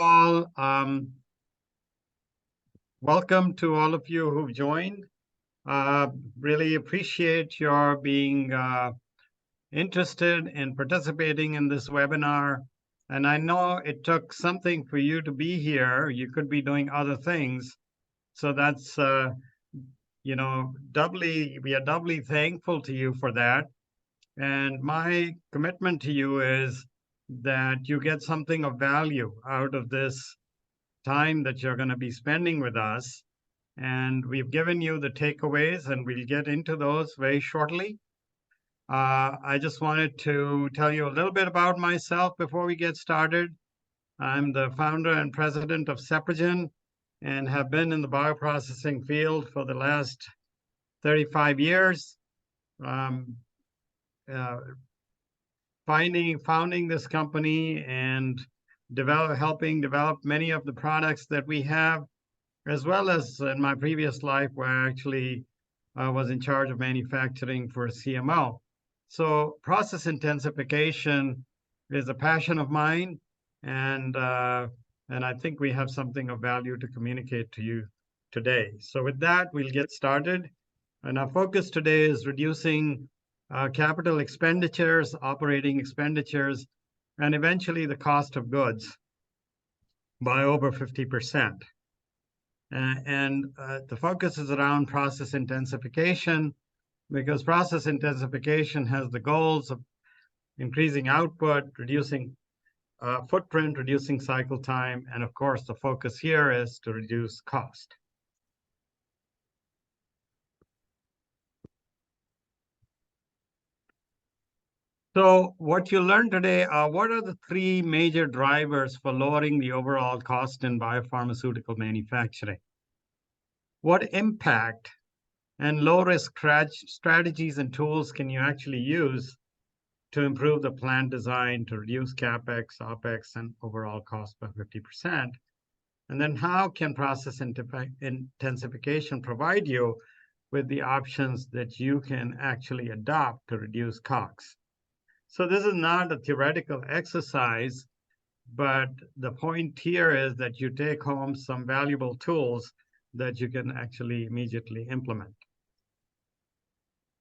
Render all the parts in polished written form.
all. Welcome to all of you who've joined. Really appreciate your being interested in participating in this webinar. And I know it took something for you to be here. You could be doing other things. So that's, we are doubly thankful to you for that. And my commitment to you is that you get something of value out of this time that you're going to be spending with us. And we've given you the takeaways, and we'll get into those very shortly. I just wanted to tell you a little bit about myself before we get started. I'm the founder and president of Seprogen and have been in the bioprocessing field for the last 35 years. Founding this company and helping develop many of the products that we have, as well as in my previous life where I actually was in charge of manufacturing for a CMO. So process intensification is a passion of mine, and I think we have something of value to communicate to you today. So with that, we'll get started. And our focus today is reducing capital expenditures, operating expenditures, and eventually the cost of goods by over 50%. The focus is around process intensification, because process intensification has the goals of increasing output, reducing footprint, reducing cycle time, and of course, the focus here is to reduce cost. So what you learned today are what are the three major drivers for lowering the overall cost in biopharmaceutical manufacturing? What impact and low-risk strategies and tools can you actually use to improve the plant design, to reduce CAPEX, OPEX, and overall cost by 50%? And then how can process intensification provide you with the options that you can actually adopt to reduce COGS? So this is not a theoretical exercise, but the point here is that you take home some valuable tools that you can actually immediately implement.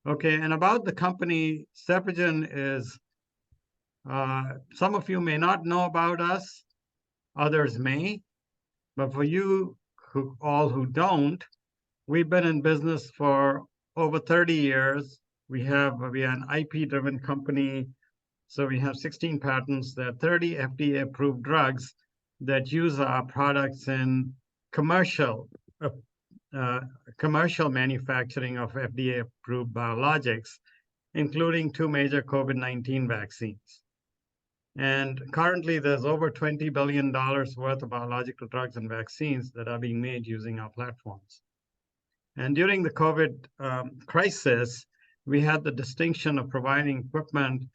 Okay, and about the company, Seprogen is, some of you may not know about us, others may, but for you who don't, we've been in business for over 30 years. We are an IP-driven company. So we have 16 patents. There are 30 FDA-approved drugs that use our products in commercial manufacturing of FDA-approved biologics, including 2 major COVID-19 vaccines. And currently, there's over $20 billion worth of biological drugs and vaccines that are being made using our platforms. And during the COVID crisis, we had the distinction of providing equipment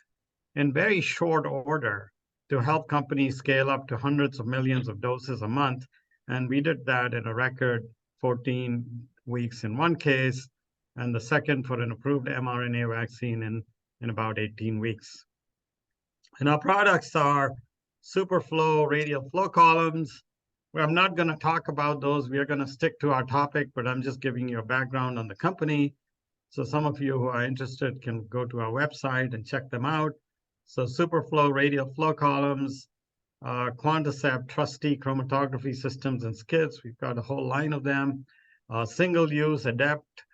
in very short order to help companies scale up to hundreds of millions of doses a month. And we did that in a record 14 weeks in one case, and the second for an approved mRNA vaccine in about 18 weeks. And our products are superflow radial flow columns. Well, I'm not going to talk about those. We are going to stick to our topic, but I'm just giving you a background on the company. So some of you who are interested can go to our website and check them out. So superflow radial flow columns, QuantaCept trustee chromatography systems and skids. We've got a whole line of them. Single-use adept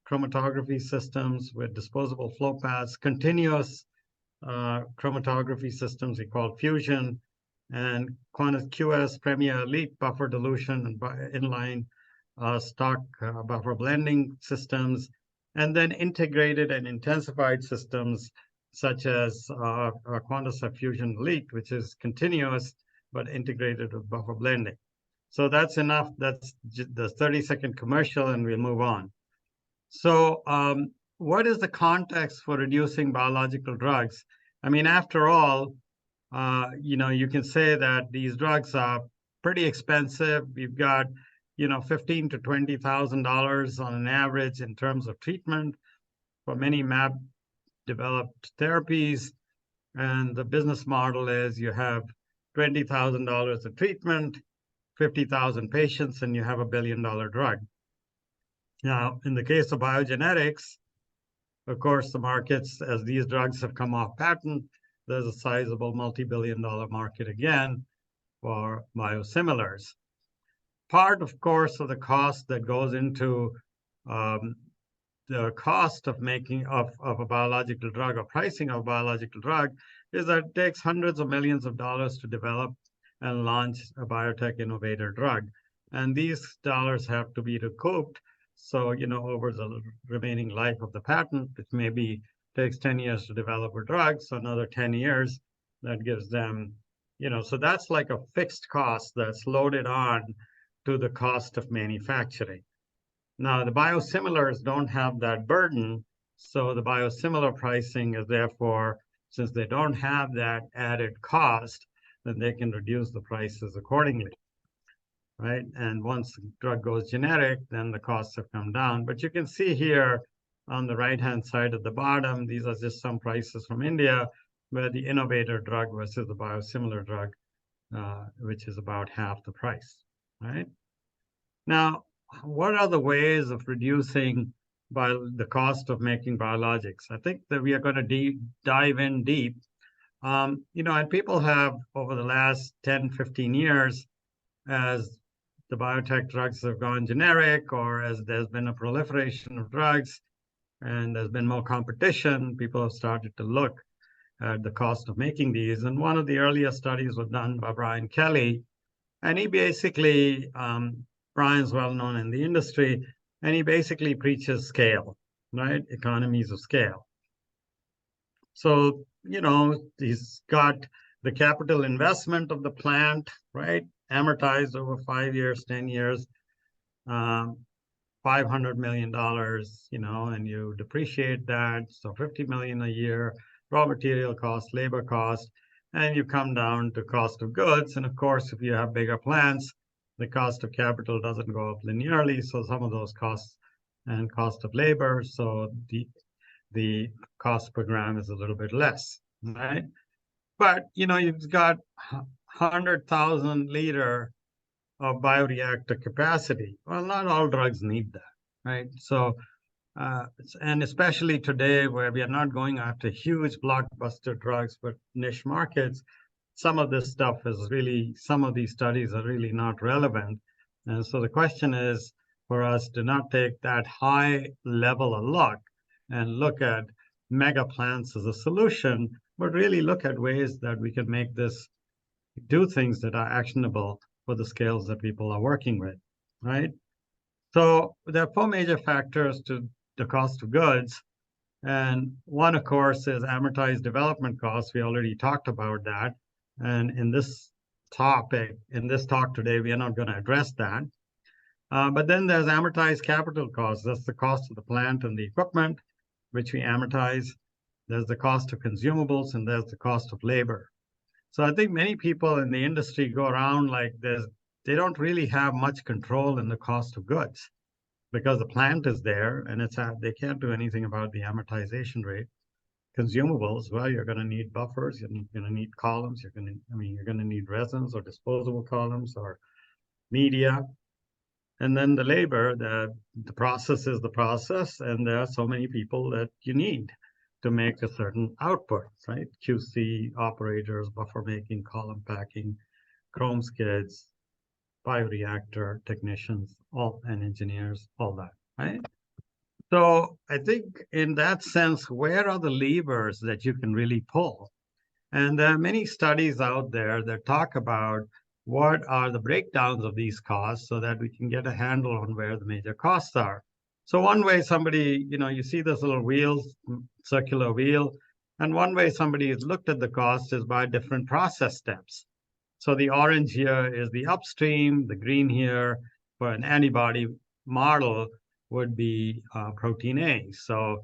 chromatography systems with disposable flow paths, continuous chromatography systems we call Fusion, and QS Premier Elite buffer dilution and inline stock buffer blending systems, and then integrated and intensified systems such as QuantaCept Fusion Elite, which is continuous but integrated with buffer blending. So that's enough. That's the 30-second commercial, and we'll move on. So what is the context for reducing biological drugs? I mean, after all, you can say that these drugs are pretty expensive. We've got, $15,000 to $20,000 on an average in terms of treatment for many mAb-developed therapies. And the business model is you have $20,000 a treatment, 50,000 patients, and you have $1 billion drug. Now, in the case of biogenetics, of course, the markets, as these drugs have come off patent, there's a sizable multi-billion-dollar market again for biosimilars. Part, of course, of the cost that goes into the cost of making of a biological drug or pricing of a biological drug is that it takes hundreds of millions of dollars to develop and launch a biotech innovator drug. And these dollars have to be recouped. So, over the remaining life of the patent, which maybe takes 10 years to develop a drug, so another 10 years, that gives them, so that's like a fixed cost that's loaded on to the cost of manufacturing. Now, the biosimilars don't have that burden, so the biosimilar pricing is therefore, since they don't have that added cost, then they can reduce the prices accordingly, right? And once the drug goes generic, then the costs have come down. But you can see here on the right-hand side at the bottom, these are just some prices from India, where the innovator drug versus the biosimilar drug, which is about half the price, right? Now, what are the ways of reducing the cost of making biologics? I think that we are going to dive in deep. And people have, over the last 10, 15 years, as the biotech drugs have gone generic, or as there's been a proliferation of drugs and there's been more competition, people have started to look at the cost of making these. And one of the earlier studies was done by Brian Kelly. And he basically, Brian's well known in the industry, and he basically preaches scale, right? Economies of scale. So, he's got the capital investment of the plant, right? Amortized over 5 years, 10 years, $500 million, and you depreciate that. So 50 million a year, raw material cost, labor cost, and you come down to cost of goods. And of course, if you have bigger plants, the cost of capital doesn't go up linearly. So some of those costs and cost of labor, so the cost per gram is a little bit less, right? But, you've got 100,000 liter of bioreactor capacity. Well, not all drugs need that, right? So, and especially today where we are not going after huge blockbuster drugs, but niche markets, some of this stuff is really, some of these studies are really not relevant. And so the question is for us to not take that high level of look and look at mega plants as a solution, but really look at ways that we can make this do things that are actionable for the scales that people are working with, right? So there are 4 major factors to the cost of goods. And one, of course, is amortized development costs. We already talked about that. And in this talk today, we are not going to address that. But then there's amortized capital costs. That's the cost of the plant and the equipment, which we amortize. There's the cost of consumables, and there's the cost of labor. So I think many people in the industry go around like this. They don't really have much control in the cost of goods because the plant is there and they can't do anything about the amortization rate. Consumables, well, you're going to need buffers, you're going to need columns, you're going to need resins or disposable columns or media. And then the labor, the process is the process, and there are so many people that you need to make a certain output, right? QC operators, buffer making, column packing, chrome skids, bioreactor technicians, and engineers, all that, right? So I think in that sense, where are the levers that you can really pull? And there are many studies out there that talk about what are the breakdowns of these costs so that we can get a handle on where the major costs are. So one way somebody, you see this little wheel, circular wheel, and one way somebody has looked at the cost is by different process steps. So the orange here is the upstream, the green here for an antibody model would be protein A. So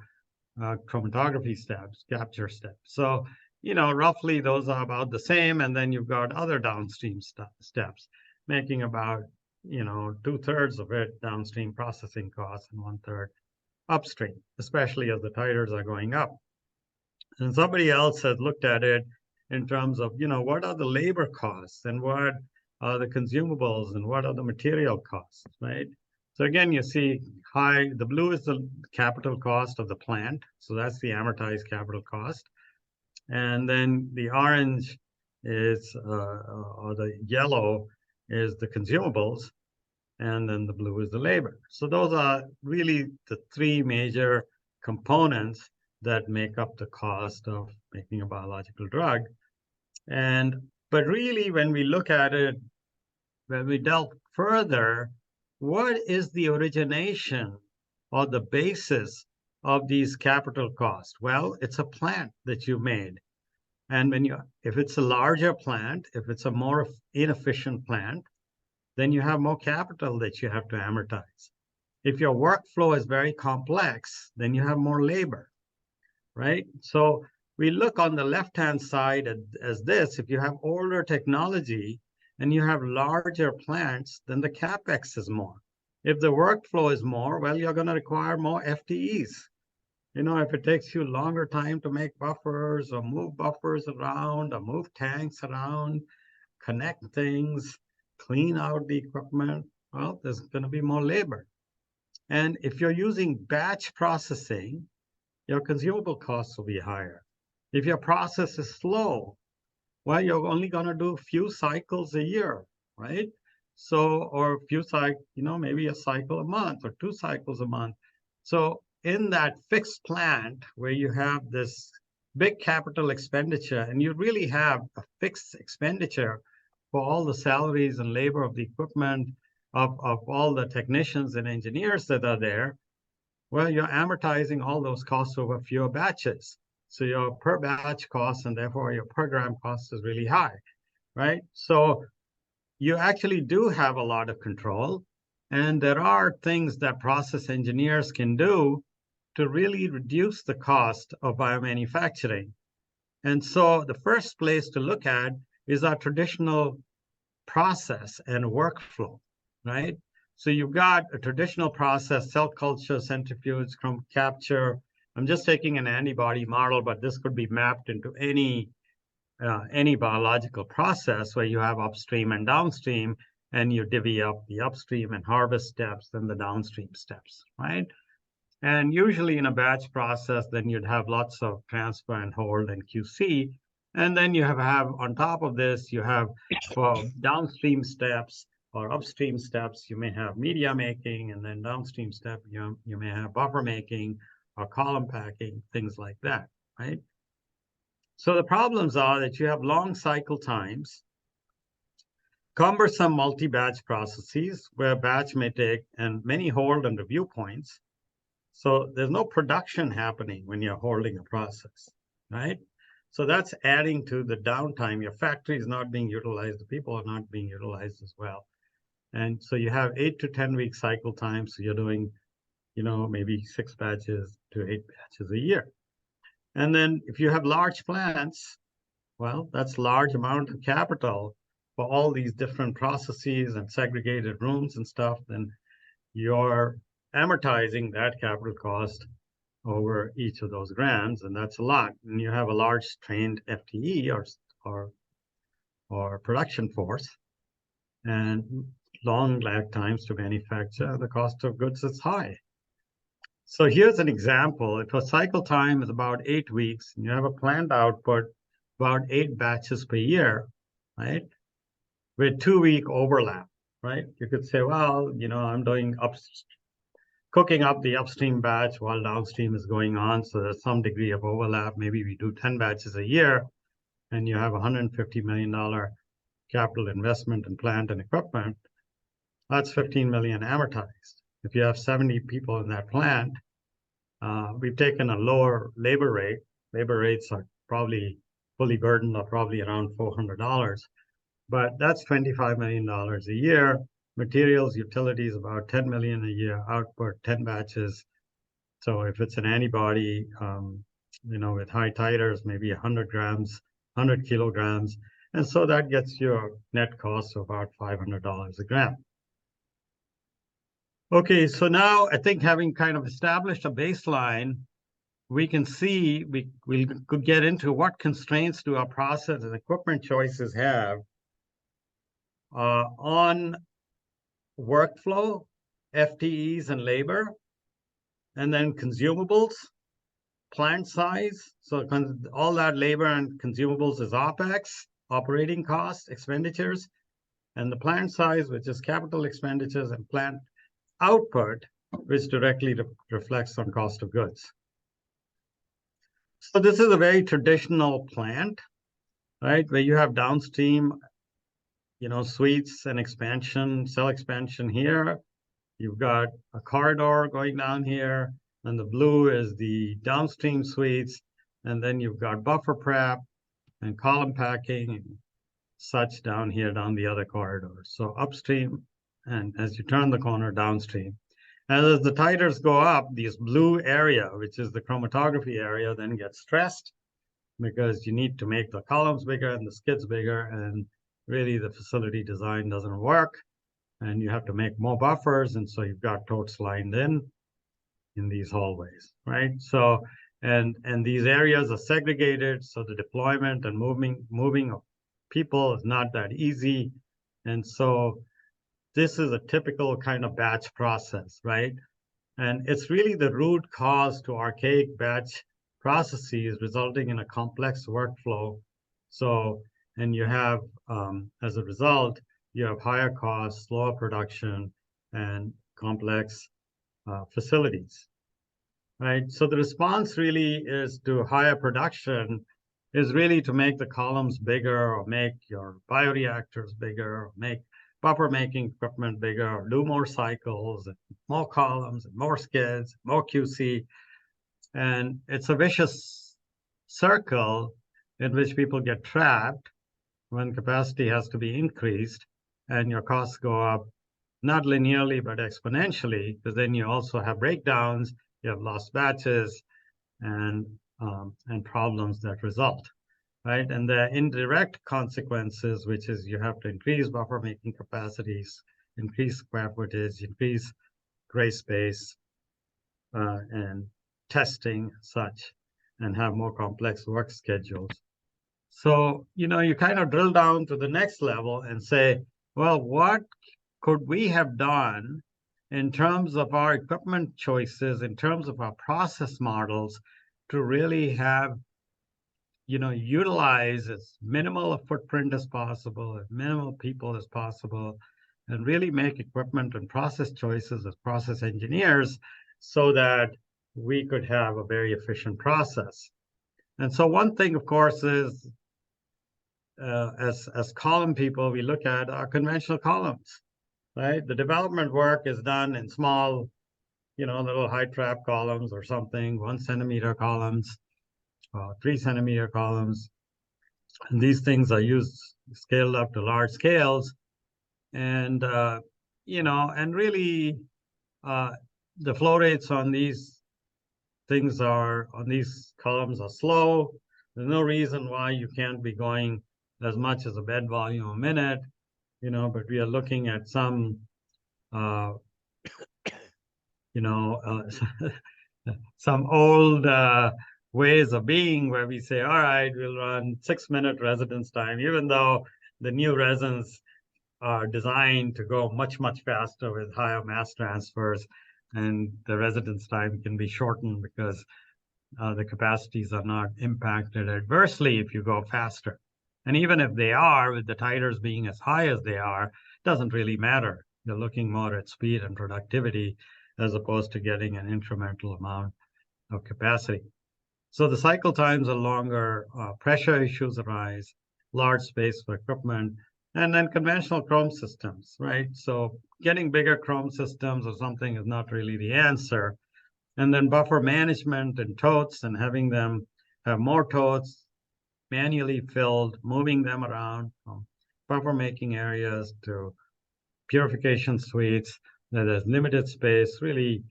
chromatography steps, capture steps. So, roughly those are about the same. And then you've got other downstream steps, making about, 2/3 of it downstream processing costs and 1/3 upstream, especially as the titers are going up. And somebody else has looked at it in terms of, what are the labor costs and what are the consumables and what are the material costs, right? So again, you see the blue is the capital cost of the plant. So that's the amortized capital cost. And then the orange is, or the yellow is the consumables. And then the blue is the labor. So those are really the three major components that make up the cost of making a biological drug. But really, when we look at it, when we delve further, what is the origination or the basis of these capital costs? Well, it's a plant that you made. And if it's a larger plant, if it's a more inefficient plant, then you have more capital that you have to amortize. If your workflow is very complex, then you have more labor, right? So we look on the left-hand side as this. If you have older technology and you have larger plants, then the CapEx is more. If the workflow is more, well, you're going to require more FTEs. If it takes you longer time to make buffers or move buffers around or move tanks around, connect things, clean out the equipment, well, there's going to be more labor. And if you're using batch processing, your consumable costs will be higher. If your process is slow, well, you're only going to do a few cycles a year, right? So, or a few cycles, maybe a cycle a month or 2 cycles a month. So in that fixed plant where you have this big capital expenditure and you really have a fixed expenditure for all the salaries and labor of the equipment, of all the technicians and engineers that are there, well, you're amortizing all those costs over fewer batches. So your per batch cost and therefore your per gram cost is really high, right? So you actually do have a lot of control. And there are things that process engineers can do to really reduce the cost of biomanufacturing. And so the first place to look at is our traditional process and workflow, right? So you've got a traditional process, cell culture, centrifuge, crumb capture. I'm just taking an antibody model, but this could be mapped into any biological process where you have upstream and downstream, and you divvy up the upstream and harvest steps and the downstream steps, right? And usually in a batch process, then you'd have lots of transfer and hold and QC. And then you have on top of this, you have for downstream steps or upstream steps, you may have media making, and then downstream step, you may have buffer making or column packing, things like that, right? So the problems are that you have long cycle times, cumbersome multi-batch processes where batch may take, and many hold and review points. So there's no production happening when you're holding a process, right? So that's adding to the downtime. Your factory is not being utilized. The people are not being utilized as well. And so you have 8 to 10 week cycle time. So you're doing, maybe 6 batches to 8 batches a year. And then if you have large plants, well, that's large amount of capital for all these different processes and segregated rooms and stuff. Then you're amortizing that capital cost over each of those grams, and that's a lot. And you have a large trained FTE or production force, and long lag times to manufacture. The cost of goods is high. So here's an example. If a cycle time is about 8 weeks, and you have a planned output about 8 batches per year, right? With 2-week overlap, right? You could say, well, I'm doing cooking up the upstream batch while downstream is going on. So there's some degree of overlap. Maybe we do 10 batches a year and you have $150 million capital investment in plant and equipment. That's 15 million amortized. If you have 70 people in that plant, we've taken a lower labor rate. Labor rates are probably fully burdened or probably around $400, but that's $25 million a year. Materials, utilities, about 10 million a year, output 10 batches. So if it's an antibody, with high titers, maybe 100 grams, 100 kilograms. And so that gets your net cost of about $500 a gram. Okay, so now I think having kind of established a baseline, we can see, we could get into what constraints do our process and equipment choices have on workflow, FTEs and labor, and then consumables, plant size. So all that labor and consumables is Opex, operating costs, expenditures, and the plant size, which is capital expenditures, and plant output, which directly reflects on cost of goods. So this is a very traditional plant, right, where you have downstream, suites and expansion, cell expansion here. You've got a corridor going down here, and the blue is the downstream suites, and then you've got buffer prep and column packing and such down here, down the other corridors. So upstream, and as you turn the corner, downstream. And as the titers go up, this blue area, which is the chromatography area, then gets stressed because you need to make the columns bigger and the skids bigger, and really the facility design doesn't work, and you have to make more buffers, and so you've got totes lined in these hallways, right? So, and these areas are segregated, so the deployment and moving of people is not that easy, and so this is a typical kind of batch process, right? And it's really the root cause to archaic batch processes, resulting in a complex workflow. So, and you have, as a result, you have higher costs, slower production, and complex facilities, right? So the response really is to higher production, is really to make the columns bigger, or make your bioreactors bigger, or make buffer making equipment bigger, or do more cycles, and more columns, and more skids, more QC. And it's a vicious circle in which people get trapped when capacity has to be increased, and your costs go up, not linearly, but exponentially, because then you also have breakdowns, you have lost batches, and problems that result, right? And the indirect consequences, which is you have to increase buffer making capacities, increase square footage, increase gray space, and testing such, and have more complex work schedules. So, you kind of drill down to the next level and say, well, what could we have done in terms of our equipment choices, in terms of our process models, to really have, utilize as minimal a footprint as possible, as minimal people as possible, and really make equipment and process choices as process engineers so that we could have a very efficient process. And so one thing, of course, is as column people, we look at our conventional columns, right? The development work is done in small, little high trap columns or something, 1 centimeter columns, 3 centimeter columns. And these things are used, scaled up to large scales. And, and really the flow rates on these things on these columns are slow. There's no reason why you can't be going as much as a bed volume a minute, but we are looking at some, some old ways of being where we say, all right, we'll run 6-minute residence time, even though the new resins are designed to go much, much faster with higher mass transfers, and the residence time can be shortened because the capacities are not impacted adversely if you go faster. And even if they are, with the titers being as high as they are, it doesn't really matter. You're looking more at speed and productivity as opposed to getting an incremental amount of capacity. So the cycle times are longer, pressure issues arise, large space for equipment, and then conventional chrome systems, right? So getting bigger chrome systems or something is not really the answer. And then buffer management and totes, and having them have more totes manually filled, moving them around from buffer making areas to purification suites that has limited space, really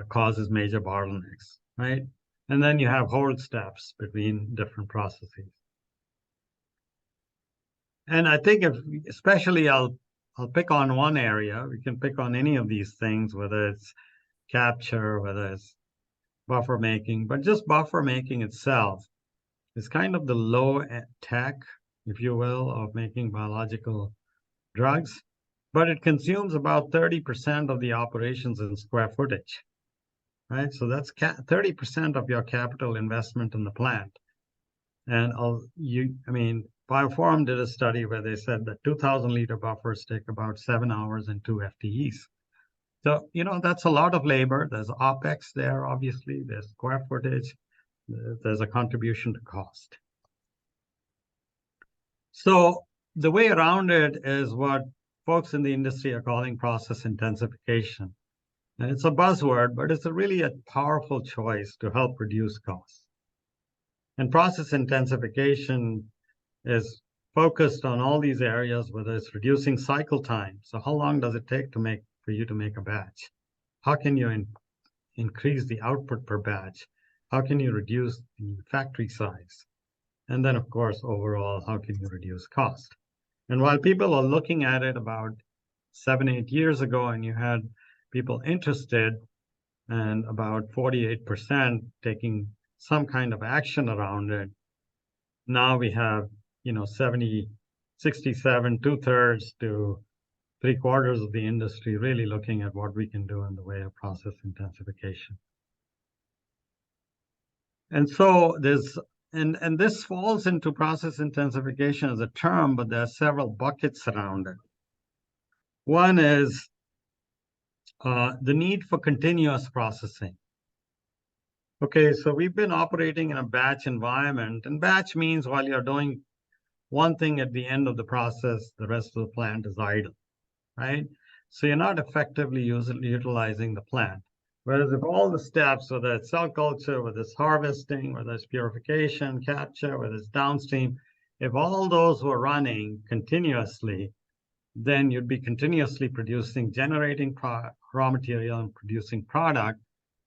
causes major bottlenecks, right? And then you have hold steps between different processes. And I think especially I'll pick on one area. We can pick on any of these things, whether it's capture, whether it's buffer making, but just buffer making itself is kind of the low tech, if you will, of making biological drugs, but it consumes about 30% of the operations in square footage, right? So that's 30% of your capital investment in the plant. And Bioform did a study where they said that 2,000 liter buffers take about 7 hours and 2 FTEs. So, that's a lot of labor. There's Opex there, obviously. There's square footage. There's a contribution to cost. So the way around it is what folks in the industry are calling process intensification. And it's a buzzword, but it's really a powerful choice to help reduce costs. And process intensification is focused on all these areas, whether it's reducing cycle time. So how long does it take for you to make a batch? How can you increase the output per batch? How can you reduce the factory size? And then, of course, overall, how can you reduce cost? And while people are looking at it about 7, 8 years ago, and you had people interested, and about 48% taking some kind of action around it, now we have 70, 67, 2/3 to 3/4 of the industry really looking at what we can do in the way of process intensification. And so and this falls into process intensification as a term, but there are several buckets around it. One is the need for continuous processing. Okay, so we've been operating in a batch environment, and batch means while you're doing one thing at the end of the process, the rest of the plant is idle, right? So you're not effectively utilizing the plant. Whereas if all the steps, whether it's cell culture, whether it's harvesting, whether it's purification, capture, whether it's downstream, if all those were running continuously, then you'd be continuously generating raw material and producing product.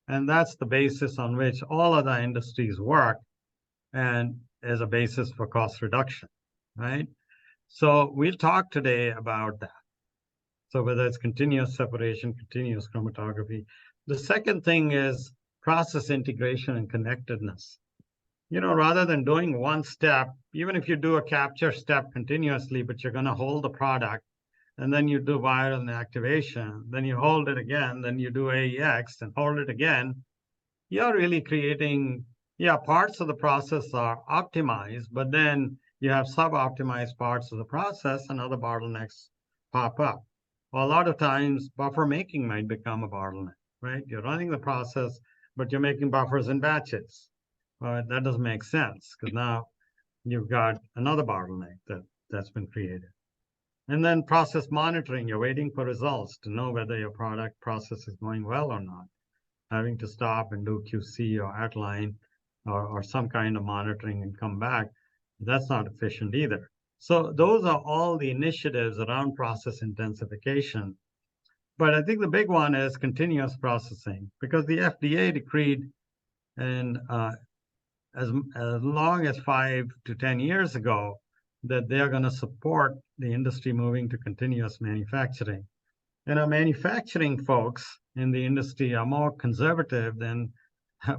And that's the basis on which all other industries work and as a basis for cost reduction, right? So we'll talk today about that. So whether it's continuous separation, continuous chromatography. The second thing is process integration and connectedness. Rather than doing one step, even if you do a capture step continuously, but you're going to hold the product, and then you do viral inactivation, then you hold it again, then you do AEX and hold it again, you're really creating, parts of the process are optimized, but then you have sub-optimized parts of the process and other bottlenecks pop up. Well, a lot of times buffer making might become a bottleneck, right? You're running the process, but you're making buffers in batches. Well, that doesn't make sense because now you've got another bottleneck that's been created. And then process monitoring, you're waiting for results to know whether your product process is going well or not. Having to stop and do QC or outline or some kind of monitoring and come back, that's not efficient either. So those are all the initiatives around process intensification. But I think the big one is continuous processing, because the FDA decreed as long as 5 to 10 years ago that they're going to support the industry moving to continuous manufacturing. And our manufacturing folks in the industry are more conservative than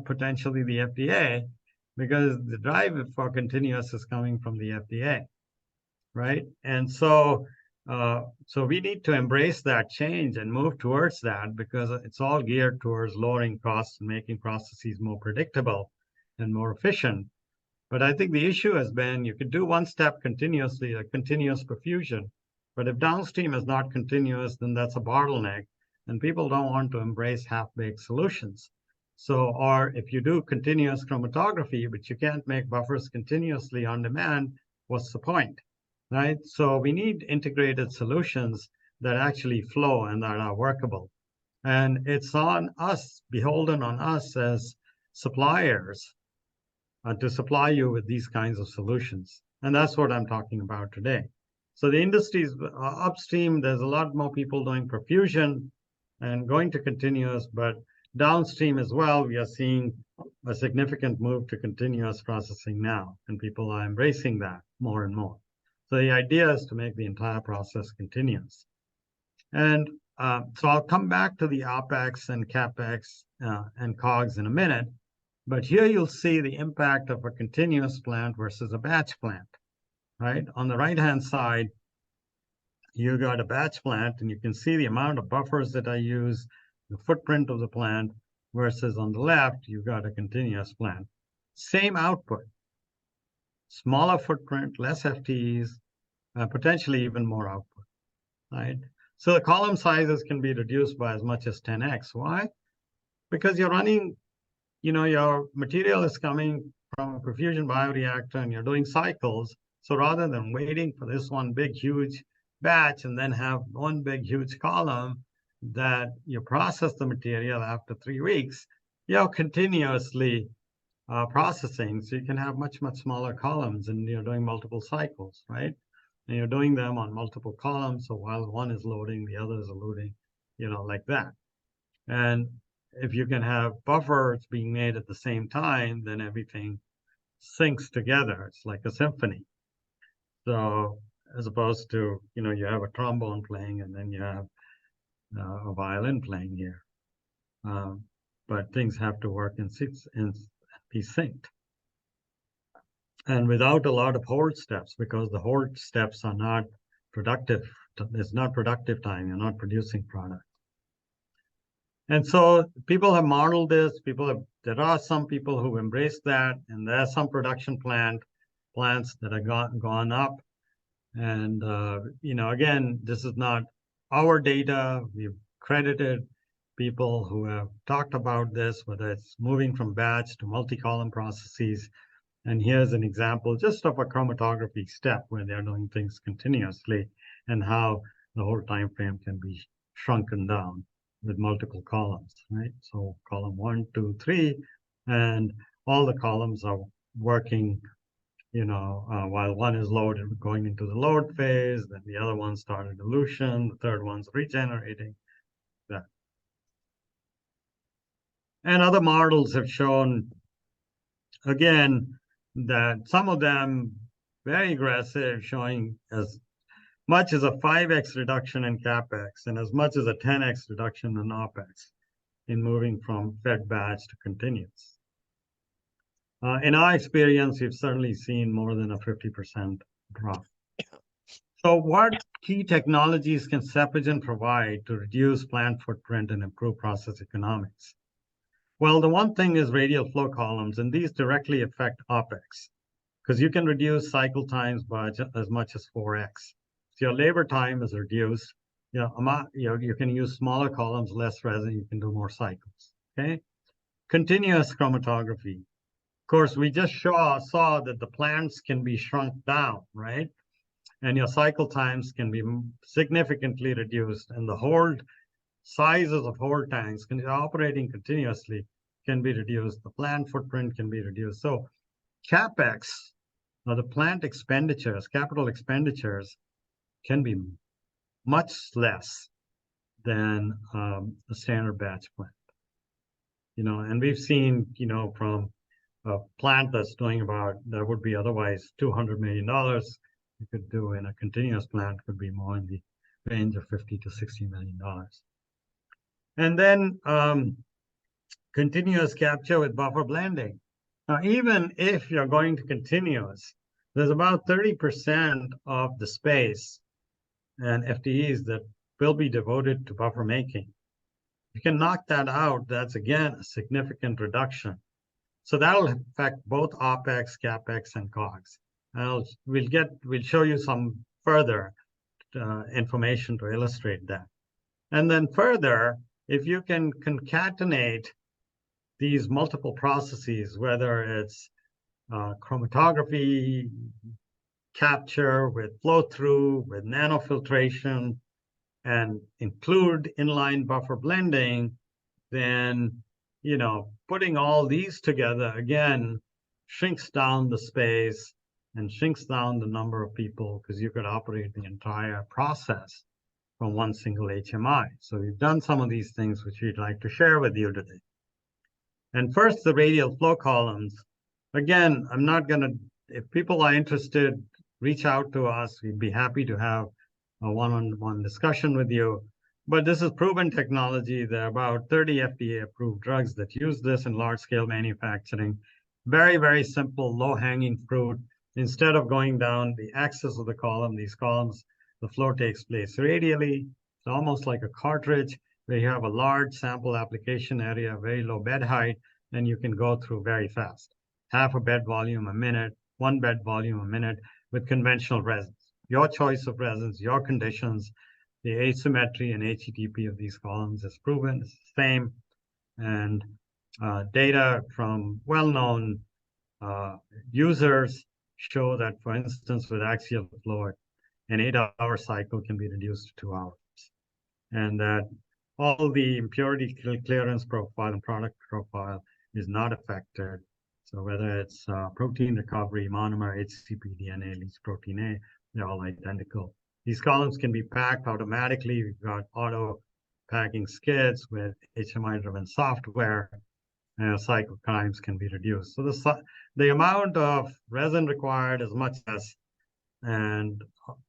potentially the FDA, because the drive for continuous is coming from the FDA, right? And so we need to embrace that change and move towards that, because it's all geared towards lowering costs and making processes more predictable and more efficient. But I think the issue has been you could do one step continuously, a continuous perfusion, but if downstream is not continuous, then that's a bottleneck, and people don't want to embrace half-baked solutions. So, or if you do continuous chromatography, but you can't make buffers continuously on demand, what's the point, right? So we need integrated solutions that actually flow and that are workable. And it's on us, beholden on us as suppliers, to supply you with these kinds of solutions. And that's what I'm talking about today. So the industries upstream, there's a lot more people doing perfusion and going to continuous, but downstream as well, we are seeing a significant move to continuous processing now, and people are embracing that more and more. So the idea is to make the entire process continuous. And so I'll come back to the Opex and Capex and COGS in a minute. But here you'll see the impact of a continuous plant versus a batch plant, right? On the right-hand side, you got a batch plant, and you can see the amount of buffers that I use, the footprint of the plant, versus on the left, you got a continuous plant. Same output, smaller footprint, less FTEs, potentially even more output, right? So the column sizes can be reduced by as much as 10x. Why? Because you're running, your material is coming from a perfusion bioreactor and you're doing cycles. So rather than waiting for this one big, huge batch and then have one big, huge column that you process the material after 3 weeks, you're continuously processing. So you can have much, much smaller columns and you're doing multiple cycles, right? And you're doing them on multiple columns. So while one is loading, the other is loading, like that. And if you can have buffers being made at the same time, then everything syncs together. It's like a symphony. So as opposed to, you have a trombone playing and then you have a violin playing here. But things have to work and be synced. And without a lot of hold steps, because the hold steps are not productive. It's not productive time. You're not producing product. And so people have modeled this. There are some people who embrace that, and there are some production plants that have gone up. And again, this is not our data. We've credited people who have talked about this, whether it's moving from batch to multi-column processes. And here's an example just of a chromatography step where they're doing things continuously and how the whole time frame can be shrunken down with multiple columns, right? So column 1, 2, 3, and all the columns are working, while one is loaded, going into the load phase, then the other one started dilution, the third one's regenerating, that. And other models have shown, again, that some of them very aggressive, showing as much as a 5x reduction in CapEx and as much as a 10x reduction in Opex in moving from fed batch to continuous. In our experience, we've certainly seen more than a 50% drop. So what key technologies can Sepigen provide to reduce plant footprint and improve process economics? Well, the one thing is radial flow columns, and these directly affect Opex because you can reduce cycle times by as much as 4x. So your labor time is reduced. You can use smaller columns, less resin, you can do more cycles, okay? Continuous chromatography. Of course, we just saw that the plants can be shrunk down, right? And your cycle times can be significantly reduced, and the hold sizes of hold tanks can be operating continuously can be reduced. The plant footprint can be reduced. So CapEx, or the plant expenditures, capital expenditures, can be much less than a standard batch plant. And we've seen, from a plant that's doing that would be otherwise $200 million, you could do in a continuous plant could be more in the range of $50 to $60 million. And then continuous capture with buffer blending. Now, even if you're going to continuous, there's about 30% of the space and FTEs that will be devoted to buffer making. You can knock that out. That's, again, a significant reduction. So that'll affect both Opex, CapEx, and COGS. We'll show you some further information to illustrate that. And then further, if you can concatenate these multiple processes, whether it's chromatography, capture with flow through, with nanofiltration, and include inline buffer blending, then, putting all these together, again, shrinks down the space and shrinks down the number of people because you could operate the entire process from one single HMI. So we've done some of these things which we'd like to share with you today. And first, the radial flow columns. Again, I'm not going to, if people are interested, reach out to us. We'd be happy to have a one-on-one discussion with you. But this is proven technology. There are about 30 FDA-approved drugs that use this in large-scale manufacturing. Very, very simple, low-hanging fruit. Instead of going down the axis of the column, these columns, the flow takes place radially. It's almost like a cartridge where you have a large sample application area, very low bed height, and you can go through very fast. Half a bed volume a minute, 1 bed volume a minute with conventional resins. Your choice of resins, your conditions, the asymmetry and HTTP of these columns is proven. It's the same. And data from well-known users show that, for instance, with axial flow, an 8-hour cycle can be reduced to 2 hours. And that all the impurity clearance profile and product profile is not affected. So whether it's protein recovery, monomer, HCP, DNA, leach protein A, they're all identical. These columns can be packed automatically. We've got auto packing skids with HMI-driven software, and cycle times can be reduced. So the amount of resin required is much less, and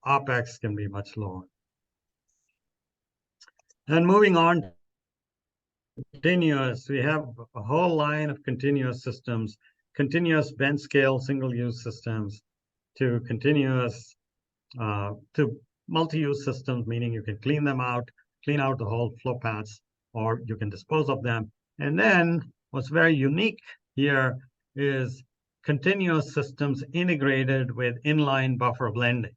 Opex can be much lower. And moving on, continuous, we have a whole line of continuous systems, continuous bench scale single-use systems to continuous to multi-use systems, meaning you can clean them out, clean out the whole flow paths, or you can dispose of them. And then what's very unique here is continuous systems integrated with inline buffer blending,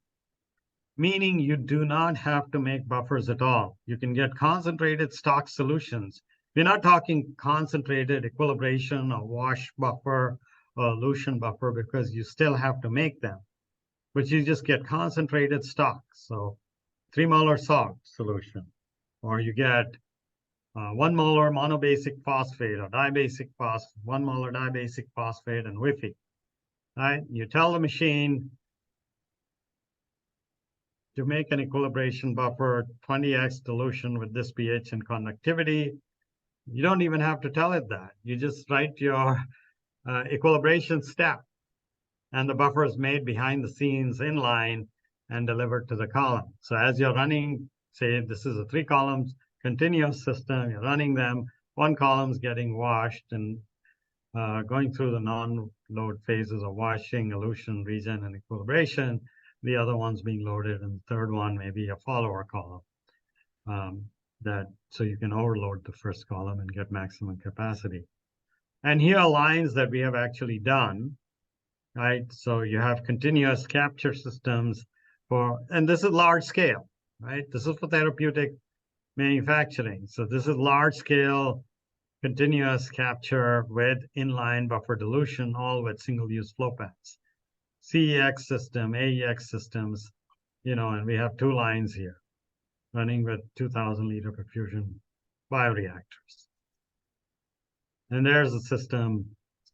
meaning you do not have to make buffers at all. You can get concentrated stock solutions. We're not talking concentrated equilibration or wash buffer or elution buffer because you still have to make them, but you just get concentrated stock. So 3 molar salt solution, or you get 1 molar monobasic phosphate or dibasic phosphate, 1 molar dibasic phosphate and Wi-Fi, right? You tell the machine to make an equilibration buffer, 20x dilution with this pH and conductivity. You don't even have to tell it that. You just write your equilibration step, and the buffer is made behind the scenes in line and delivered to the column. So as you're running, say this is a 3 columns continuous system, you're running them, 1 column's getting washed and going through the non-load phases of washing, elution, regen, and equilibration. The other one's being loaded, and the third one may be a follower column. So you can overload the first column and get maximum capacity. And here are lines that we have actually done, right? So you have continuous capture systems and this is large scale, right? This is for therapeutic manufacturing. So this is large scale continuous capture with inline buffer dilution, all with single-use flow paths. CEX system, AEX systems, and we have 2 lines here running with 2,000 liter perfusion bioreactors. And there's a system,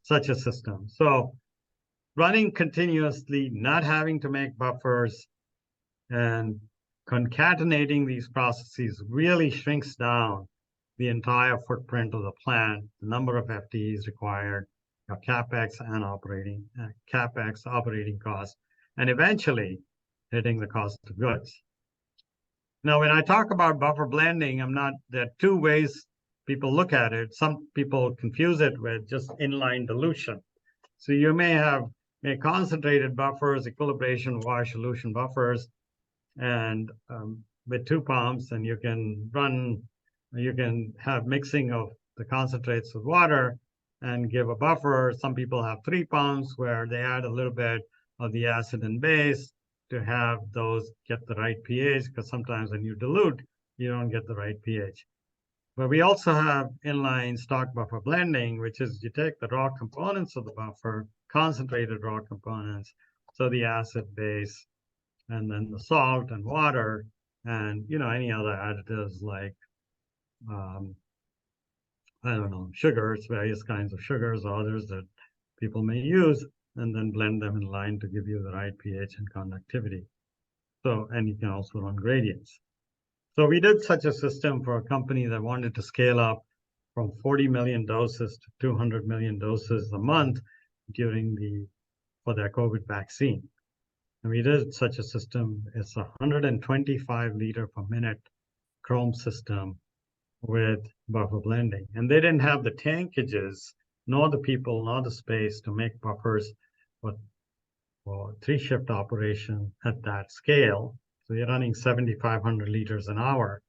such a system. So running continuously, not having to make buffers, and concatenating these processes really shrinks down the entire footprint of the plant, the number of FTEs required, your CapEx and operating costs, and eventually hitting the cost of goods. Now, when I talk about buffer blending, there are 2 ways people look at it. Some people confuse it with just inline dilution. So you may make concentrated buffers, equilibration, wash, elution buffers, and with 2 pumps, and you can have mixing of the concentrates with water and give a buffer. Some people have 3 pumps where they add a little bit of the acid and base to have those get the right pH, because sometimes when you dilute, you don't get the right pH. But we also have inline stock buffer blending, which is you take the raw components of the buffer, concentrated raw components, so the acid base, and then the salt and water, and any other additives like I don't know, sugars, various kinds of sugars, or others that people may use, and then blend them in line to give you the right pH and conductivity. So, and you can also run gradients. So we did such a system for a company that wanted to scale up from 40 million doses to 200 million doses a month for their COVID vaccine. And we did such a system. It's 125 liter per minute chrome system with buffer blending. And they didn't have the tankages, nor the people, nor the space to make buffers for 3-shift operation at that scale. So you're running 7,500 liters an hour.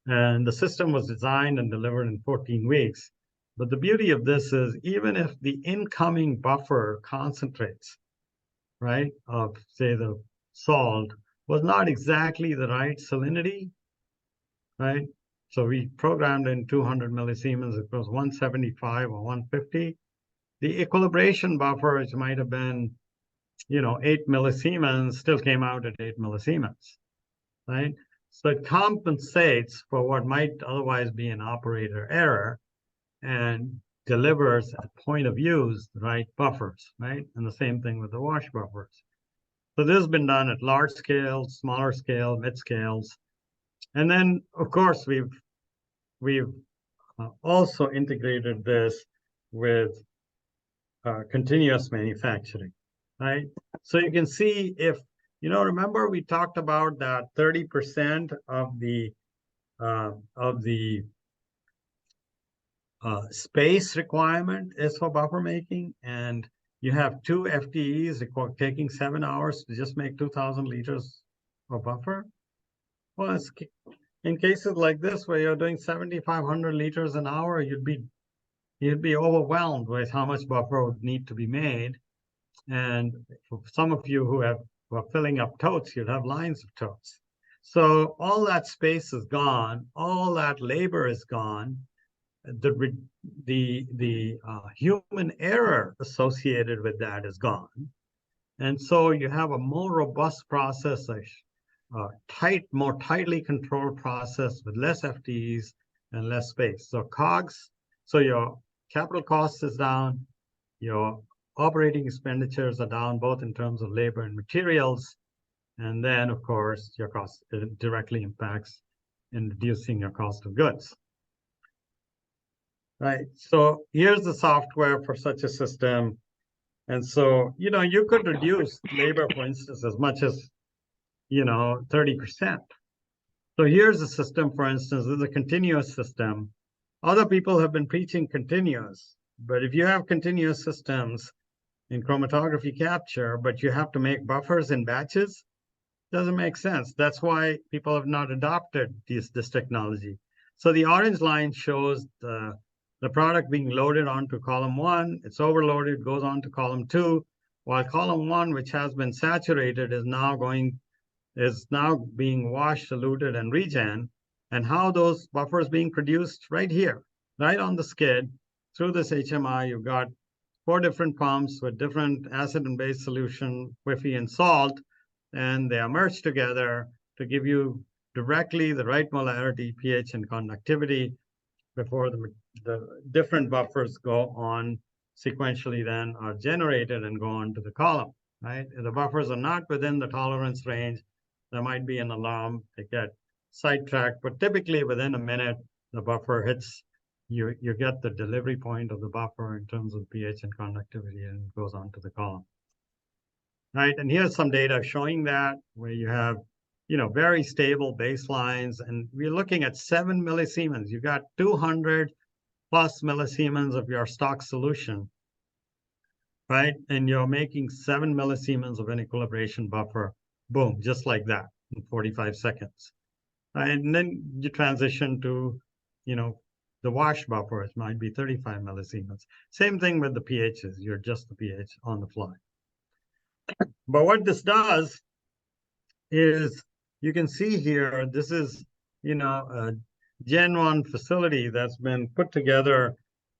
And the system was designed and delivered in 14 weeks. But the beauty of this is even if the incoming buffer concentrates, right, of say the salt was not exactly the right salinity, right? So we programmed in 200 millisiemens, it was 175 or 150. The equilibration buffer, which might have been, 8 millisiemens, still came out at 8 millisiemens, right? So it compensates for what might otherwise be an operator error and delivers at point of use the right buffers, right? And the same thing with the wash buffers. So this has been done at large scale, smaller scale, mid scales. And then, of course, we've also integrated this with continuous manufacturing, right? So you can see if, remember we talked about that 30% of the space requirement is for buffer making, and you have 2 FTEs taking 7 hours to just make 2,000 liters of buffer. Well, in cases like this where you're doing 7,500 liters an hour, you'd be overwhelmed with how much buffer would need to be made. And for some of you who are filling up totes, you'd have lines of totes. So all that space is gone, all that labor is gone. The human error associated with that is gone. And so you have a more robust process, more tightly controlled process with less FTEs and less space. So COGS, so your capital cost is down, your operating expenditures are down, both in terms of labor and materials. And then, of course, your cost directly impacts in reducing your cost of goods. Right. So here's the software for such a system. And so, you could reduce labor, for instance, as much as, 30%. So here's a system, for instance, this is a continuous system. Other people have been preaching continuous, but if you have continuous systems in chromatography capture, but you have to make buffers in batches, doesn't make sense. That's why people have not adopted this technology. So the orange line shows the product being loaded onto column 1, it's overloaded, goes on to column 2, while column 1, which has been saturated, is now being washed, eluted, and regen. And how those buffers being produced right here, right on the skid, through this HMI, you've got 4 different pumps with different acid and base solution, Wi-Fi and salt, and they are merged together to give you directly the right molarity, pH, and conductivity before the different buffers go on sequentially then are generated and go on to the column, right? If the buffers are not within the tolerance range, there might be an alarm, they get sidetracked, but typically within a minute, the buffer hits, you get the delivery point of the buffer in terms of pH and conductivity, and it goes on to the column. Right, and here's some data showing that, where you have very stable baselines, and we're looking at 7 millisiemens. You got 200 plus millisiemens of your stock solution, right? And you're making 7 millisiemens of an equilibration buffer, boom, just like that in 45 seconds. And then you transition to, the wash buffer, it might be 35 millisiemens. Same thing with the pHs, you're just the pH on the fly. But what this does is, you can see here, this is, a Gen 1 facility that's been put together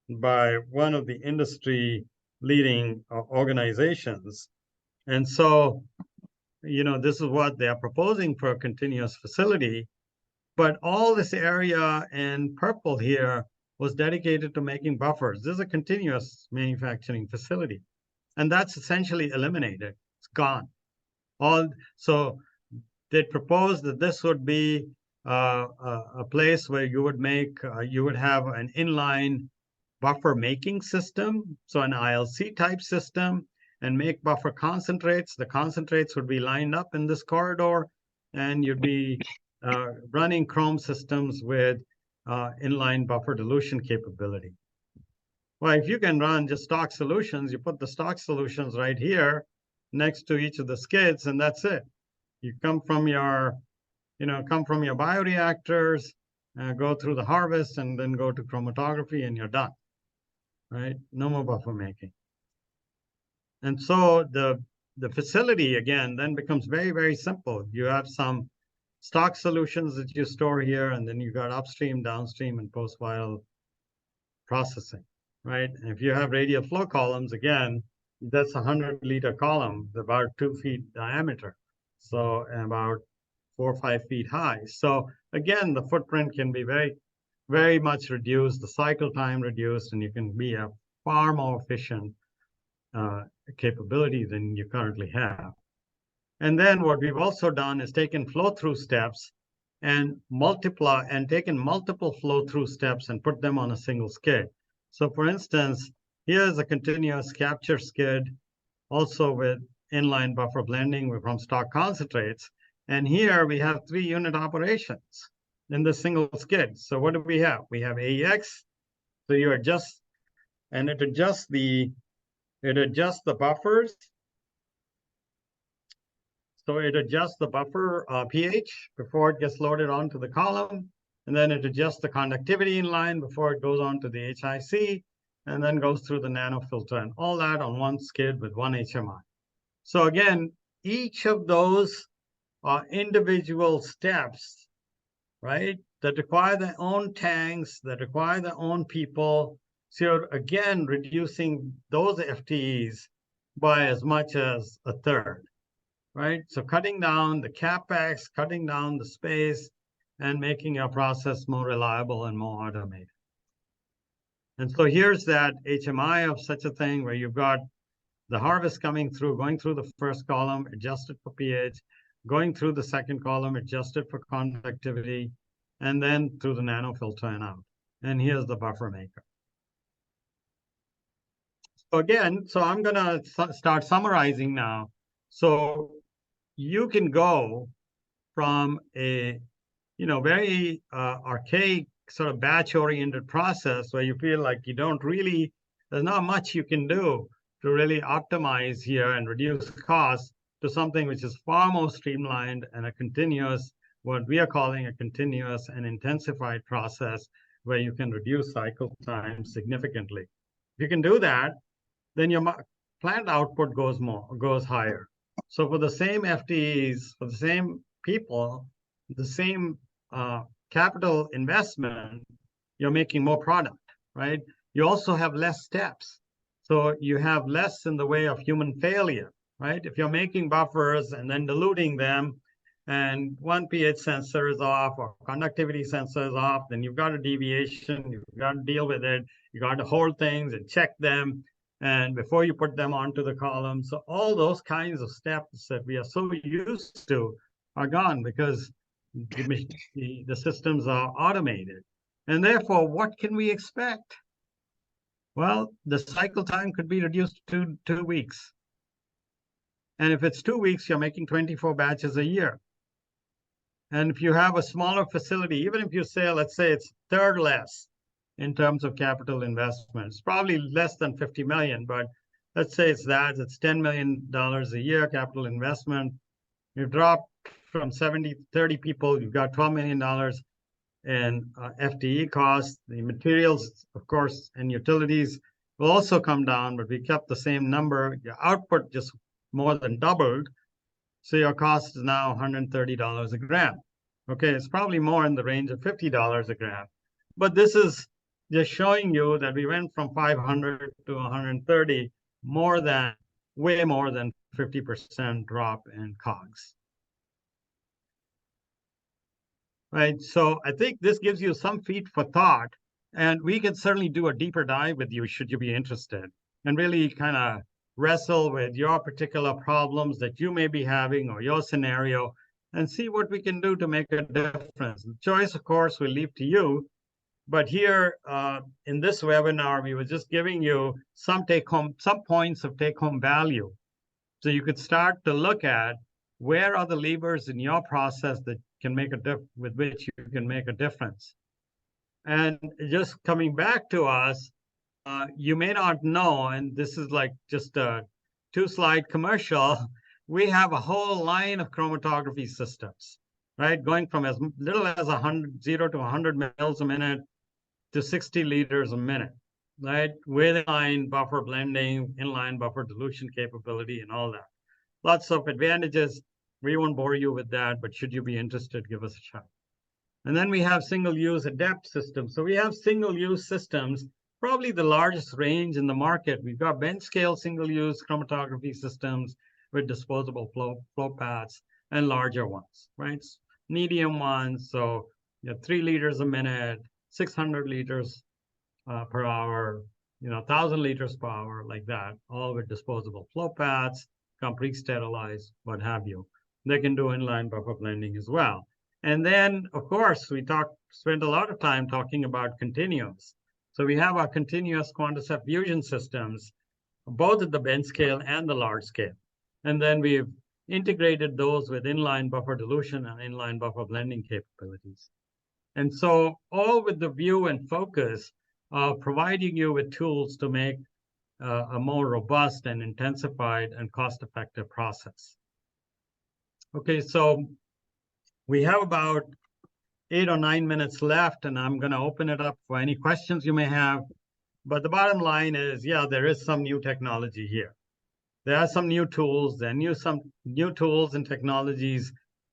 by one of the industry leading organizations. And so, this is what they are proposing for a continuous facility. But all this area in purple here was dedicated to making buffers. This is a continuous manufacturing facility. And that's essentially eliminated. It's gone. So they proposed that this would be a place where you would have an inline buffer making system, so an ILC type system, and make buffer concentrates. The concentrates would be lined up in this corridor, and you'd be running Chrome systems with inline buffer dilution capability. Well, if you can run just stock solutions, you put the stock solutions right here next to each of the skids, and that's it. You come from your bioreactors, go through the harvest, and then go to chromatography, and you're done, right? No more buffer making. And so the facility, again, then becomes very, very simple. You have some stock solutions that you store here, and then you got upstream, downstream, and post-vial processing, right? And if you have radial flow columns, again, that's a 100-liter column, about 2 feet diameter, so about 4 or 5 feet high. So again, the footprint can be very, very much reduced, the cycle time reduced, and you can be a far more efficient capability than you currently have. And then what we've also done is taken flow-through steps and taken multiple flow-through steps and put them on a single skid. So for instance, here's a continuous capture skid, also with inline buffer blending from stock concentrates. And here we have 3 unit operations in the single skid. So what do we have? We have AEX, so you adjust, and it adjusts the buffers. So it adjusts the buffer pH before it gets loaded onto the column, and then it adjusts the conductivity in line before it goes on to the HIC, and then goes through the nanofilter, and all that on one skid with one HMI. So again, each of those individual steps, right, that require their own tanks, that require their own people. So you're again reducing those FTEs by as much as a third, right? So cutting down the CapEx, cutting down the space, and making your process more reliable and more automated. And so here's that HMI of such a thing where you've got the harvest coming through, going through the first column, adjusted for pH, going through the second column, adjusted for conductivity, and then through the nanofilter and out. And here's the buffer maker. So again, so I'm going to start summarizing now. So you can go from a very archaic sort of batch-oriented process where you feel like there's not much you can do to really optimize here and reduce costs, to something which is far more streamlined and a continuous, what we are calling a continuous and intensified process, where you can reduce cycle time significantly. If you can do that, then your plant output goes higher. So for the same FTEs, for the same people, the same capital investment, you're making more product, right? You also have less steps. So you have less in the way of human failure, right? If you're making buffers and then diluting them, and one pH sensor is off or conductivity sensor is off, then you've got a deviation, you've got to deal with it, you got to hold things and check them, and before you put them onto the column. So all those kinds of steps that we are so used to are gone, because the systems are automated. And therefore, what can we expect? Well, the cycle time could be reduced to 2 weeks. And if it's 2 weeks, you're making 24 batches a year. And if you have a smaller facility, even if you say, let's say it's third less in terms of capital investment, it's probably less than 50 million, but let's say it's $10 million a year capital investment. You've dropped from 70 to 30 people, you've got $12 million in FTE costs. The materials, of course, and utilities will also come down, but we kept the same number. Your output just more than doubled. So your cost is now $130 a gram. Okay, it's probably more in the range of $50 a gram. But this is just showing you that we went from 500 to 130, way more than 50% drop in COGS. Right, so I think this gives you some feed for thought, and we can certainly do a deeper dive with you should you be interested, and really kind of wrestle with your particular problems that you may be having or your scenario, and see what we can do to make a difference. The choice, of course, we leave to you, but here in this webinar, we were just giving you some points of take-home value, so you could start to look at where are the levers in your process that can make with which you can make a difference? And just coming back to us, you may not know, and this is like just a 2-slide commercial, we have a whole line of chromatography systems, right? Going from as little as 0 to 100 mils a minute to 60 liters a minute, right? With inline buffer blending, inline buffer dilution capability, and all that. Lots of advantages. We won't bore you with that, but should you be interested, give us a shot. And then we have single-use adept systems. So we have single-use systems, probably the largest range in the market. We've got bench scale single-use chromatography systems with disposable flow paths and larger ones, right? Medium ones, so 3 liters a minute, 600 liters per hour, 1,000 liters per hour, like that, all with disposable flow paths, come pre-sterilized, what have you. They can do inline buffer blending as well. And then, of course, we spent a lot of time talking about continuous. So we have our continuous quanticept fusion systems, both at the bench scale and the large scale. And then we've integrated those with inline buffer dilution and inline buffer blending capabilities. And so all with the view and focus of providing you with tools to make a more robust and intensified and cost-effective process. Okay, so we have about 8 or 9 minutes left, and I'm going to open it up for any questions you may have. But the bottom line is, yeah, there is some new technology here. There are some new tools. There are some new tools and technologies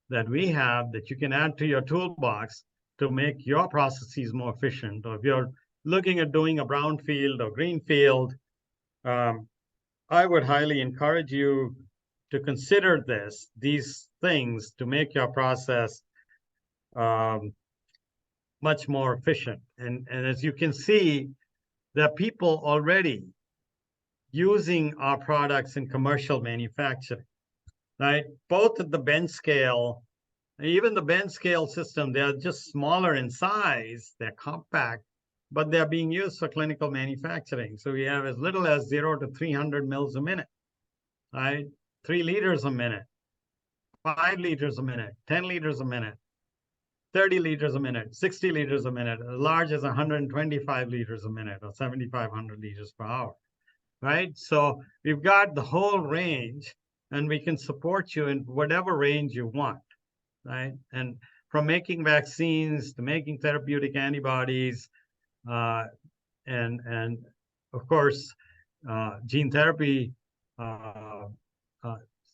that we have that you can add to your toolbox to make your processes more efficient. Or if you're looking at doing a brownfield or greenfield, I would highly encourage you to consider these things to make your process much more efficient. And as you can see, there are people already using our products in commercial manufacturing, right? Both at the bench scale, even the bench scale system, they're just smaller in size, they're compact, but they're being used for clinical manufacturing. So we have as little as 0 to 300 mils a minute, right? 3 liters a minute, 5 liters a minute, 10 liters a minute, 30 liters a minute, 60 liters a minute, as large as 125 liters a minute or 7,500 liters per hour, right? So we've got the whole range, and we can support you in whatever range you want, right? And from making vaccines to making therapeutic antibodies, and of course, gene therapy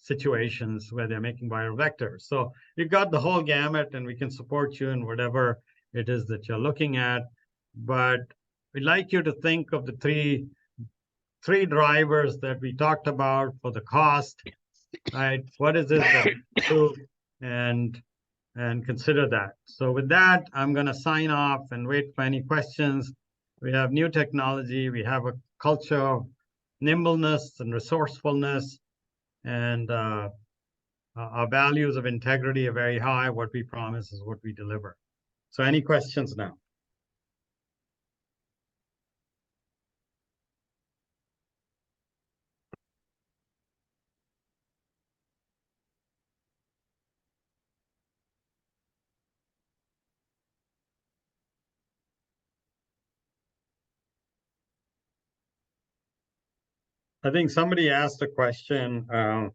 situations where they're making viral vectors. So we've got the whole gamut, and we can support you in whatever it is that you're looking at. But we'd like you to think of the three drivers that we talked about for the cost, right? What is it that we do, and consider that. So with that, I'm going to sign off and wait for any questions. We have new technology. We have a culture of nimbleness and resourcefulness, and our values of integrity are very high. What we promise is what we deliver. So any questions now? I think somebody asked a question, can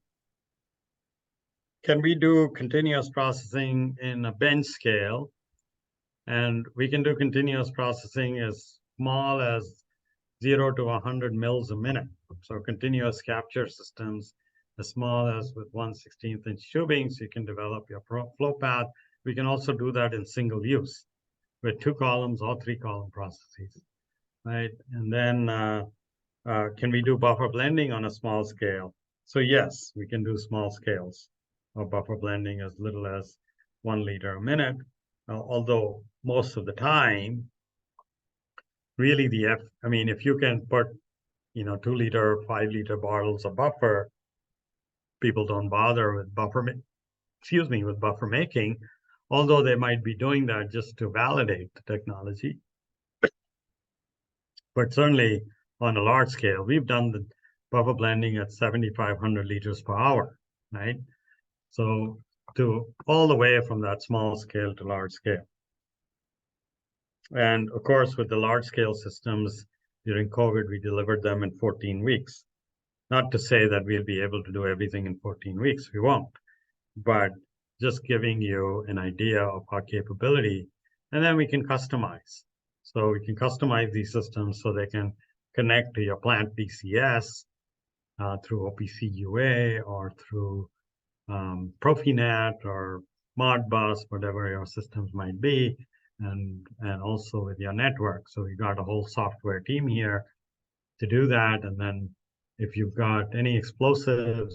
we do continuous processing in a bench scale? And we can do continuous processing as small as 0 to 100 mils a minute. So continuous capture systems as small as with 1/16 inch tubing, so you can develop your flow path. We can also do that in single use with 2 columns or 3 column processes, right? And then can we do buffer blending on a small scale? So yes, we can do small scales of buffer blending as little as 1 liter a minute, although most of the time, really if you can put 2 liter, 5 liter bottles of buffer, people don't bother with buffer making, although they might be doing that just to validate the technology. But certainly on a large scale, we've done the buffer blending at 7,500 liters per hour, right? So to all the way from that small scale to large scale. And of course, with the large scale systems during COVID, we delivered them in 14 weeks. Not to say that we'll be able to do everything in 14 weeks, we won't, but just giving you an idea of our capability. And then we can customize. So we can customize these systems so they can connect to your plant PCS through OPC UA or through Profinet or Modbus, whatever your systems might be, and also with your network. So we got a whole software team here to do that. And then if you've got any explosive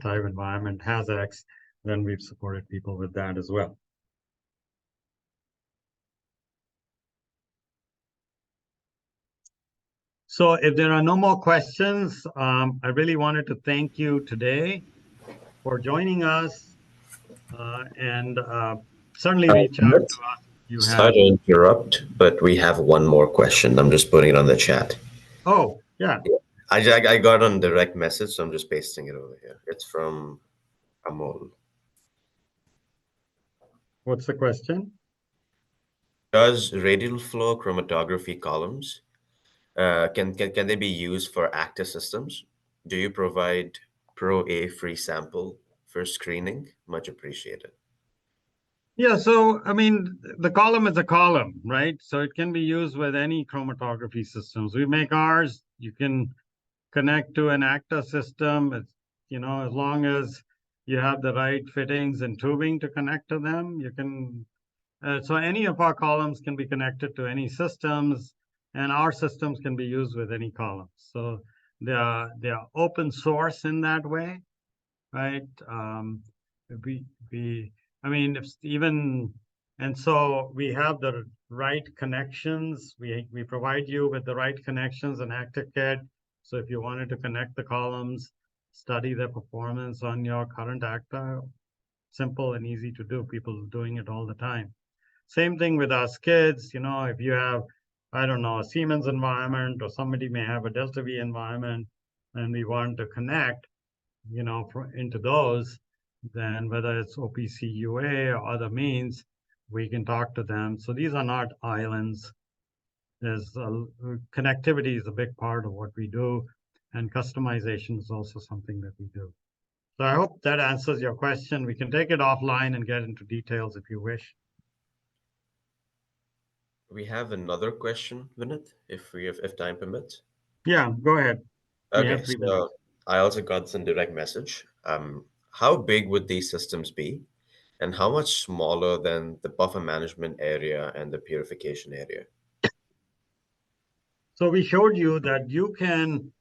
type environment, HAZX, then we've supported people with that as well. So if there are no more questions, I really wanted to thank you today for joining us, and certainly reach out to us if you Sorry have. to interrupt, but we have one more question. I'm just putting it on the chat. Oh, yeah. I got on direct message, so I'm just pasting it over here. It's from Amol. What's the question? Does radial flow chromatography columns can they be used for active systems? Do you provide Pro A free sample for screening? Much appreciated. Yeah, so I mean, the column is a column, right? So it can be used with any chromatography systems. We make ours. You can connect to an ACTA system. It's, as long as you have the right fittings and tubing to connect to them, you can. So any of our columns can be connected to any systems, and our systems can be used with any columns. So they are open source in that way, right? We we I mean, if even and so we have the right connections. We provide you with the right connections and ActiveKit. So if you wanted to connect the columns, study their performance on your current Acta, simple and easy to do. People doing it all the time. Same thing with our skids. If you have, I don't know, a Siemens environment, or somebody may have a Delta V environment, and we want to connect, into those, then whether it's OPC UA or other means, we can talk to them. So these are not islands. Connectivity is a big part of what we do, and customization is also something that we do. So I hope that answers your question. We can take it offline and get into details if you wish. We have another question, Vinit, if time permits. Yeah, go ahead. We Okay, have 3 minutes. so I also got some direct message. How big would these systems be, and how much smaller than the buffer management area and the purification area? So we showed you that you can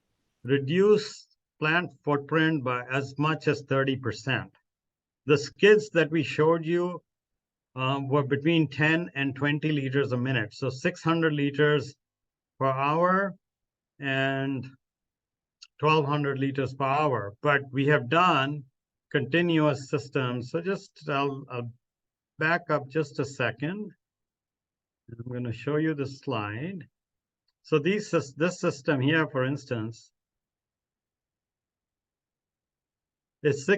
reduce plant footprint by as much as 30%. The skids that we showed you were between 10 and 20 liters a minute. So 600 liters per hour and 1200 liters per hour. But we have done continuous systems. So I'll back up just a second. I'm going to show you the slide. So this system here, for instance, this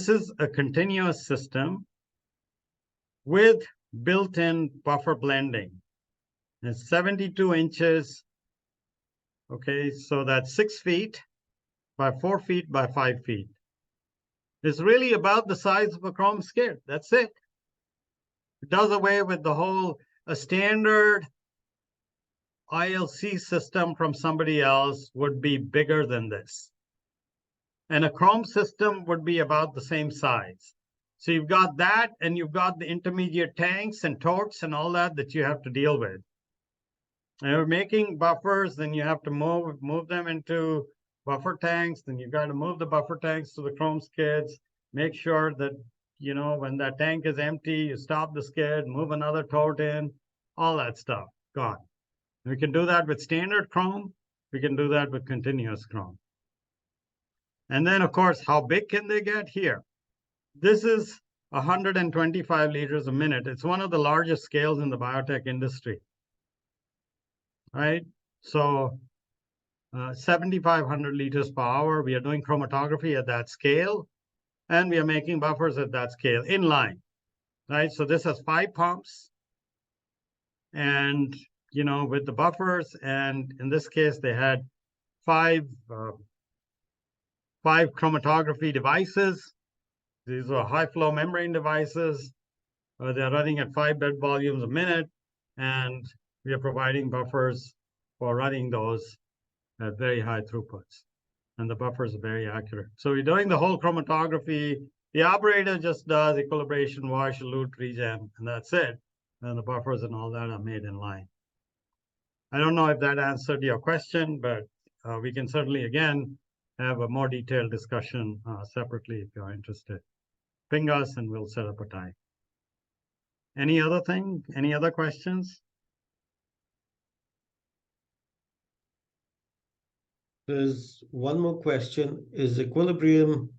is a continuous system with built-in buffer blending. It's 72 inches. Okay, so that's 6 feet by 4 feet by 5 feet. It's really about the size of a chrome skid. That's it. It does away with a standard ILC system from somebody else would be bigger than this. And a chrome system would be about the same size. So you've got that, and you've got the intermediate tanks and totes and all that you have to deal with. And you're making buffers, then you have to move them into buffer tanks. Then you've got to move the buffer tanks to the chrome skids. Make sure that, when that tank is empty, you stop the skid, move another tote in, all that stuff. Gone. We can do that with standard chrome. We can do that with continuous chrome. And then, of course, how big can they get here? This is 125 liters a minute. It's one of the largest scales in the biotech industry, right? So 7,500 liters per hour. We are doing chromatography at that scale. And we are making buffers at that scale in line, right? So this has 5 pumps, and with the buffers, and in this case they had 5 chromatography devices. These are high flow membrane devices. They're running at 5 bed volumes a minute, and we are providing buffers for running those at very high throughputs. And the buffers are very accurate. So we're doing the whole chromatography. The operator just does equilibration, wash, elute, regen, and that's it. And the buffers and all that are made in line. I don't know if that answered your question, but we can certainly, again, have a more detailed discussion separately if you're interested. Ping us and we'll set up a time. Any other thing? Any other questions? There's one more question. Is equilibrium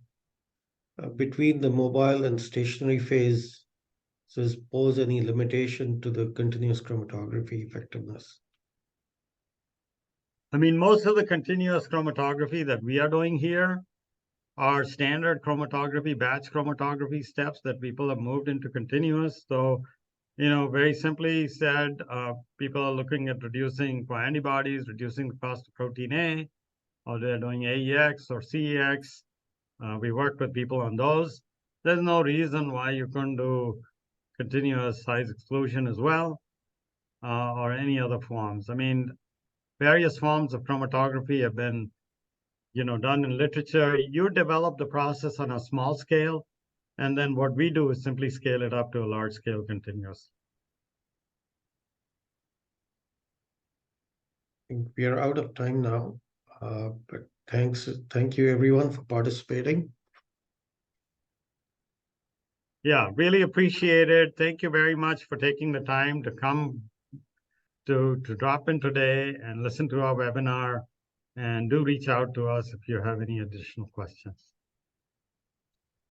between the mobile and stationary phase, does pose any limitation to the continuous chromatography effectiveness? I mean, most of the continuous chromatography that we are doing here are standard chromatography, batch chromatography steps that people have moved into continuous. So, very simply said, people are looking at reducing for antibodies, reducing the cost of protein A, or they're doing AEX or CEX. We work with people on those. There's no reason why you couldn't do continuous size exclusion as well, or any other forms. I mean, various forms of chromatography have been, done in literature. You develop the process on a small scale, and then what we do is simply scale it up to a large scale continuous. I think we are out of time now, but thank you everyone for participating. Yeah, really appreciate it. Thank you very much for taking the time to come to drop in today and listen to our webinar. And do reach out to us if you have any additional questions.